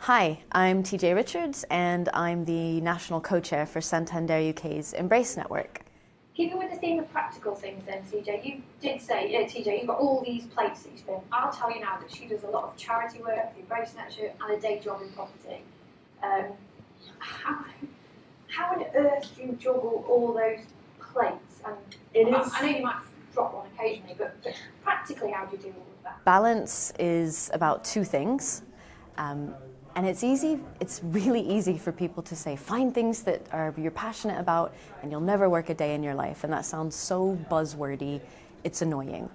Hi, I'm TJ Richards and I'm the National Co-Chair for Santander UK's Embrace Network. Keeping with the theme of practical things then, TJ, you did say, TJ, you've got all these plates that you spin. I'll tell you now that she does a lot of charity work, the Embrace Network, and a day job in property. How on earth do you juggle all those plates? And I know you might drop one occasionally, but practically how do you do all of that? Balance is about two things. And it's really easy for people to say, find things that you're passionate about and you'll never work a day in your life. And that sounds so buzzwordy, it's annoying.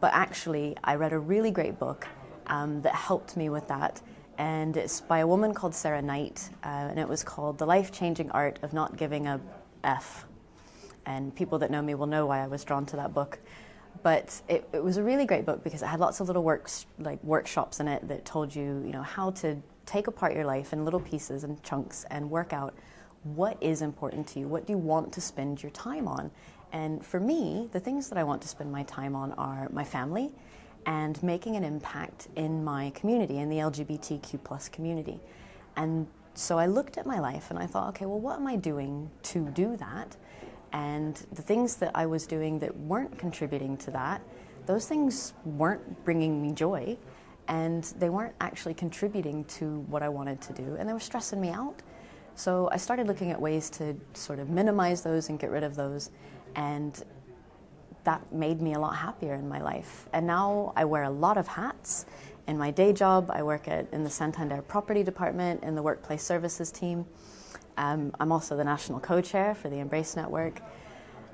But actually, I read a really great book that helped me with that. And it's by a woman called Sarah Knight, and it was called The Life-Changing Art of Not Giving a F. And people that know me will know why I was drawn to that book. But it was a really great book because it had lots of little workshops in it that told you, how to take apart your life in little pieces and chunks and work out what is important to you, what do you want to spend your time on. And for me, the things that I want to spend my time on are my family and making an impact in my community, in the LGBTQ+ community. And so I looked at my life and I thought, okay, well, what am I doing to do that? And the things that I was doing that weren't contributing to that, those things weren't bringing me joy, and they weren't actually contributing to what I wanted to do, and they were stressing me out. So I started looking at ways to sort of minimize those and get rid of those, and that made me a lot happier in my life. And now I wear a lot of hats. In my day job, I work in the Santander Property Department in the Workplace Services team. I'm also the National Co-Chair for the Embrace Network.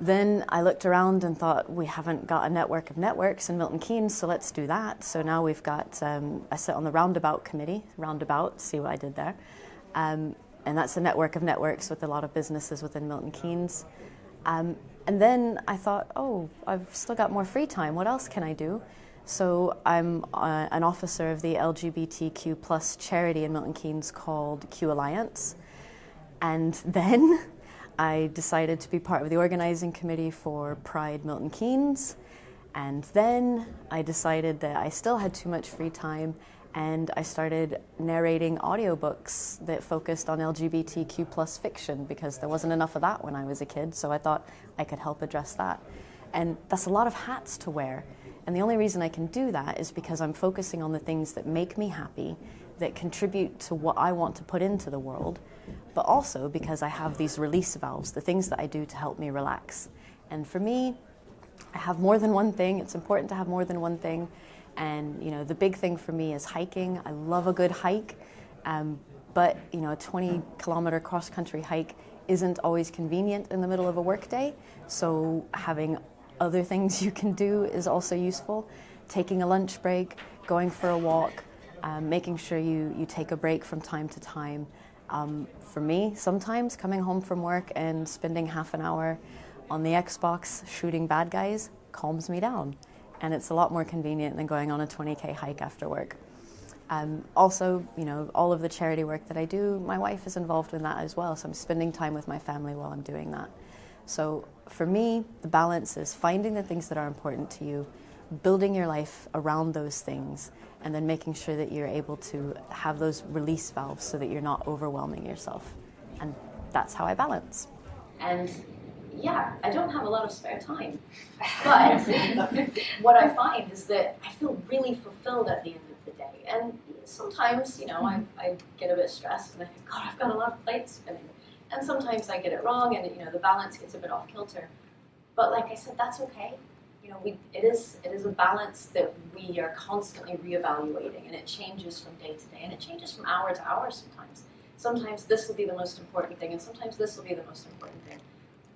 Then I looked around and thought, we haven't got a network of networks in Milton Keynes, so let's do that. So now we've got, I sit on the Roundabout Committee, Roundabout, see what I did there. And that's a network of networks with a lot of businesses within Milton Keynes. And then I thought, oh, I've still got more free time, what else can I do? So I'm an officer of the LGBTQ+ charity in Milton Keynes called QAlliance. And then I decided to be part of the organizing committee for Pride Milton Keynes. And then I decided that I still had too much free time, and I started narrating audiobooks that focused on LGBTQ+ fiction because there wasn't enough of that when I was a kid, so I thought I could help address that. And that's a lot of hats to wear. And the only reason I can do that is because I'm focusing on the things that make me happy, that contribute to what I want to put into the world, but also because I have these release valves, the things that I do to help me relax. And for me, I have more than one thing. It's important to have more than one thing. And the big thing for me is hiking. I love a good hike, but a 20-kilometer cross-country hike isn't always convenient in the middle of a workday. So having other things you can do is also useful. Taking a lunch break, going for a walk, making sure you take a break from time to time. For me, sometimes coming home from work and spending half an hour on the Xbox shooting bad guys calms me down. And it's a lot more convenient than going on a 20K hike after work. Also, all of the charity work that I do, my wife is involved in that as well, so I'm spending time with my family while I'm doing that. So for me, the balance is finding the things that are important to you, building your life around those things, and then making sure that you're able to have those release valves so that you're not overwhelming yourself. And that's how I balance. And yeah, I don't have a lot of spare time. But what I find is that I feel really fulfilled at the end of the day. And sometimes, I get a bit stressed and I think, God, I've got a lot of plates spinning. And sometimes I get it wrong and, the balance gets a bit off kilter. But like I said, that's okay. It is a balance that we are constantly reevaluating, and it changes from day to day, and it changes from hour to hour sometimes. Sometimes this will be the most important thing, and sometimes this will be the most important thing.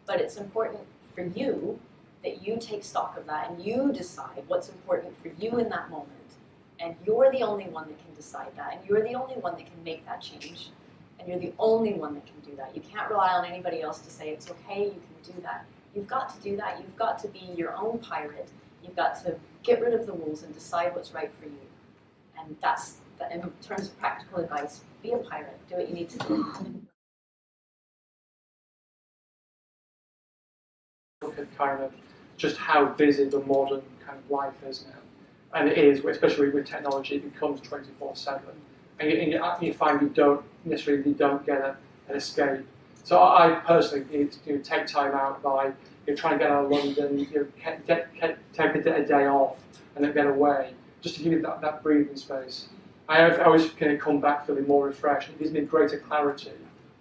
But it's important for you that you take stock of that, and you decide what's important for you in that moment. And you're the only one that can decide that, and you're the only one that can make that change, and you're the only one that can do that. You can't rely on anybody else to say it's okay, you can do that. You've got to do that. You've got to be your own pirate. You've got to get rid of the rules and decide what's right for you. And that's, in terms of practical advice, be a pirate. Do what you need to do. Look at kind of just how busy the modern kind of life is now. And it is, especially with technology, it becomes 24/7. and you find you don't get an escape. So I personally take time out by trying to get out of London, take a day off, and then get away, just to give you that breathing space. I always kind of come back feeling more refreshed. It gives me greater clarity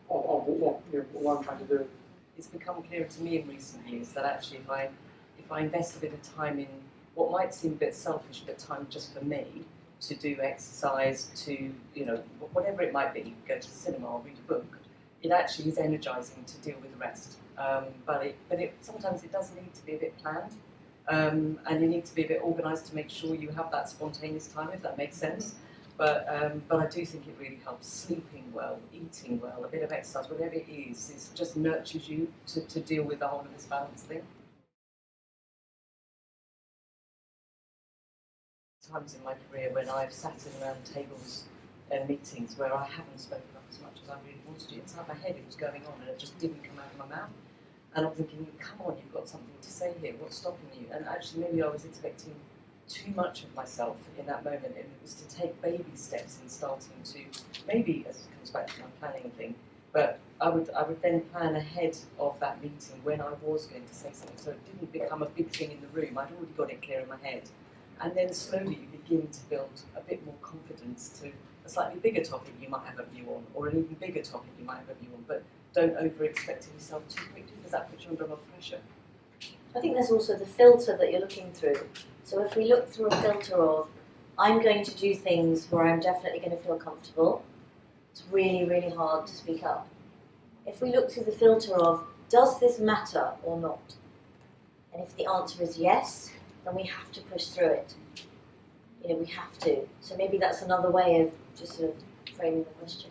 of what I'm trying to do. It's become clearer to me in recent years that actually if I invest a bit of time in what might seem a bit selfish, but time just for me, to do exercise, to whatever it might be, go to the cinema or read a book, it actually is energising to deal with the rest. But sometimes it does need to be a bit planned, and you need to be a bit organised to make sure you have that spontaneous time, if that makes sense. But I do think it really helps. Sleeping well, eating well, a bit of exercise, whatever it just nurtures you to deal with the whole of this balance thing. Times in my career when I've sat in around tables and meetings where I haven't spoken up as much as I really wanted to. Inside my head it was going on and it just didn't come out of my mouth. And I'm thinking, come on, you've got something to say here, what's stopping you? And actually maybe I was expecting too much of myself in that moment, and it was to take baby steps in starting to, maybe, as it comes back to my planning thing, but I would then plan ahead of that meeting when I was going to say something, so it didn't become a big thing in the room. I'd already got it clear in my head. And then slowly you begin to build a bit more confidence to a slightly bigger topic you might have a view on, or an even bigger topic you might have a view on, but don't over-expect yourself too quickly, because that puts you under a lot of pressure. I think there's also the filter that you're looking through. So if we look through a filter of, I'm going to do things where I'm definitely going to feel comfortable, it's really, really hard to speak up. If we look through the filter of, does this matter or not? And if the answer is yes, then we have to push through it. We have to. So maybe that's another way of just sort of framing the question.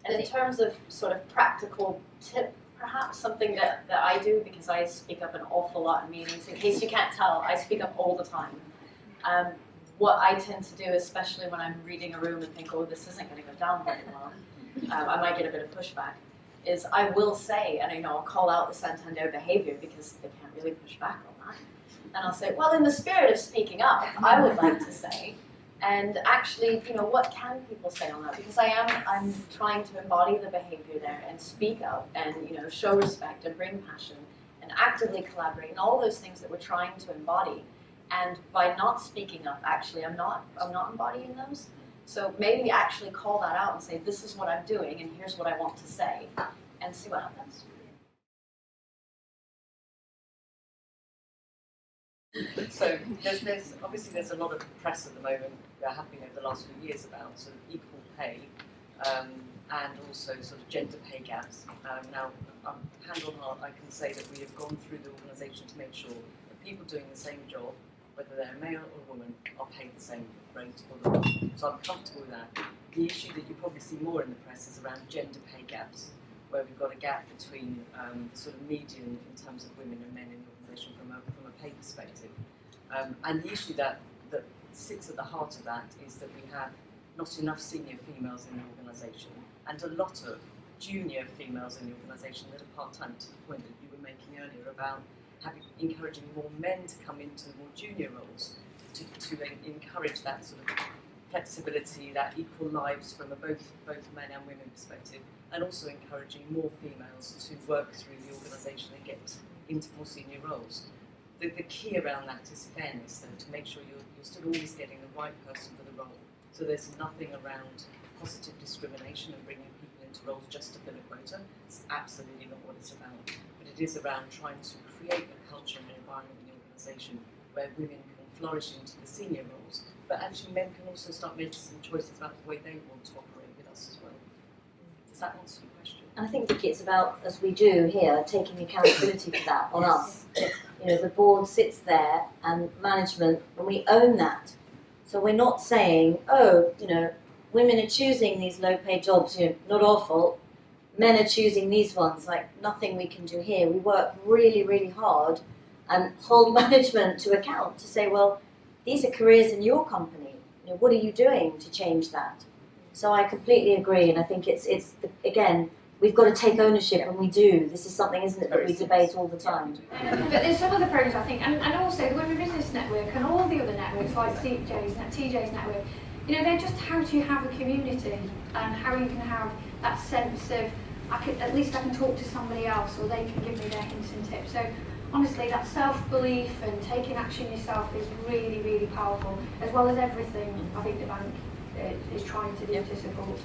And in terms of sort of practical tip, perhaps something that I do, because I speak up an awful lot in meetings, in case you can't tell, I speak up all the time. What I tend to do, especially when I'm reading a room and think, oh, this isn't going to go down very well, I might get a bit of pushback, is I will say, and I'll call out the Santander behavior because they can't really push back on that. And I'll say, well, in the spirit of speaking up, I would like to say, and actually, what can people say on that? Because I'm trying to embody the behavior there and speak up and, show respect and bring passion and actively collaborate and all those things that we're trying to embody. And by not speaking up, actually, I'm not embodying those. So maybe actually call that out and say, this is what I'm doing and here's what I want to say, and see what happens. So there's a lot of press at the moment, there have been over the last few years, about sort of equal pay and also sort of gender pay gaps. Now, hand on heart, I can say that we have gone through the organisation to make sure that people doing the same job, whether they're male or woman, are paid the same rate for the role. So I'm comfortable with that. The issue that you probably see more in the press is around gender pay gaps, where we've got a gap between sort of median in terms of women and men in the organisation from a pay perspective. And the issue that sits at the heart of that is that we have not enough senior females in the organisation and a lot of junior females in the organisation that are part-time, to the point that you were making earlier about encouraging more men to come into more junior roles, to encourage that sort of flexibility, that equal lives from a both men and women perspective, and also encouraging more females to work through the organisation and get into more senior roles. The key around that is fairness, though, to make sure you're still always getting the right person for the role. So there's nothing around positive discrimination and bringing people into roles just to fill a quota. It's absolutely not what it's about. But it is around trying to create a culture and an environment in the organisation where women can flourish into the senior roles, but actually men can also start making some choices about the way they want to operate with us as well. Does that answer your question? And I think, Vicky, it's about, as we do here, taking accountability for that on us. The board sits there and management, and we own that. So we're not saying, oh, women are choosing these low-paid jobs, not our fault. Men are choosing these ones, like nothing we can do here. We work really, really hard and hold management to account to say, well, these are careers in your company. What are you doing to change that? So I completely agree, and I think it's again, we've got to take ownership, and we do. This is something, isn't it, that we debate all the time. But there's some other programs, I think, and also the Women Business Network and all the other networks like TJ's network, You know, they're just how do you have a community and how you can have that sense of, at least I can talk to somebody else or they can give me their hints and tips. So honestly, that self-belief and taking action yourself is really, really powerful, as well as everything I think the bank is trying to do to support.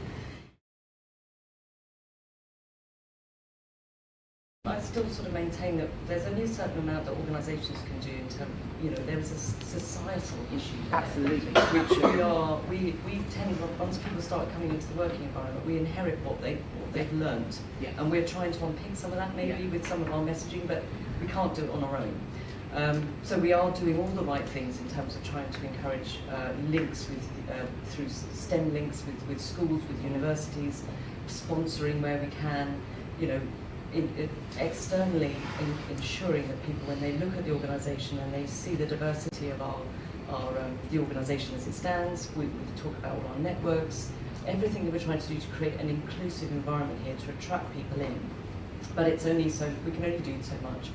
I still sort of maintain that there's only a certain amount that organisations can do in terms, you know, there is a societal issue there. Absolutely. Which we tend, once people start coming into the working environment, we inherit what they've learnt. Yeah. And we're trying to unpick some of that maybe with some of our messaging, but we can't do it on our own. So we are doing all the right things in terms of trying to encourage links with, through STEM links with schools, with universities, sponsoring where we can, you know, externally ensuring that people, when they look at the organisation and they see the diversity of the organisation as it stands, we talk about all our networks, everything that we're trying to do to create an inclusive environment here to attract people in. But it's only so, we can only do so much.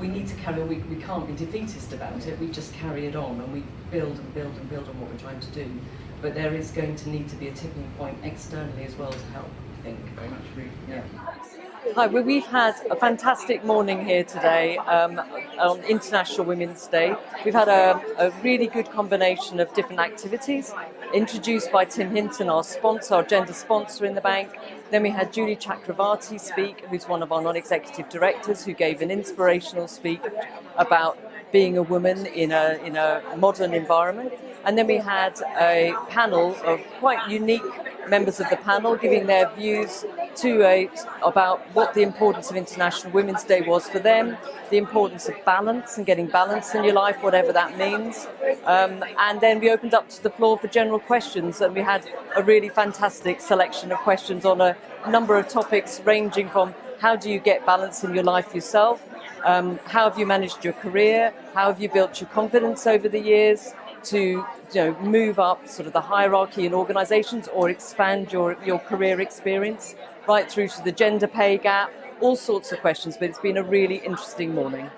We need to carry on, we can't be defeatist about it, we just carry it on and we build and build and build on what we're trying to do. But there is going to need to be a tipping point externally as well to help, I think. Very much agree. Yeah. Hi, well, we've had a fantastic morning here today on International Women's Day. We've had a really good combination of different activities introduced by Tim Hinton, our sponsor, our gender sponsor in the bank. Then we had Julie Chakravarti speak, who's one of our non-executive directors, who gave an inspirational speak about being a woman in a modern environment. And then we had a panel of quite unique members of the panel giving their views about what the importance of International Women's Day was for them, the importance of balance and getting balance in your life, whatever that means. And then we opened up to the floor for general questions, and we had a really fantastic selection of questions on a number of topics ranging from how do you get balance in your life yourself, how have you managed your career, how have you built your confidence over the years, to move up sort of the hierarchy in organisations or expand your career experience, right through to the gender pay gap, all sorts of questions. But it's been a really interesting morning.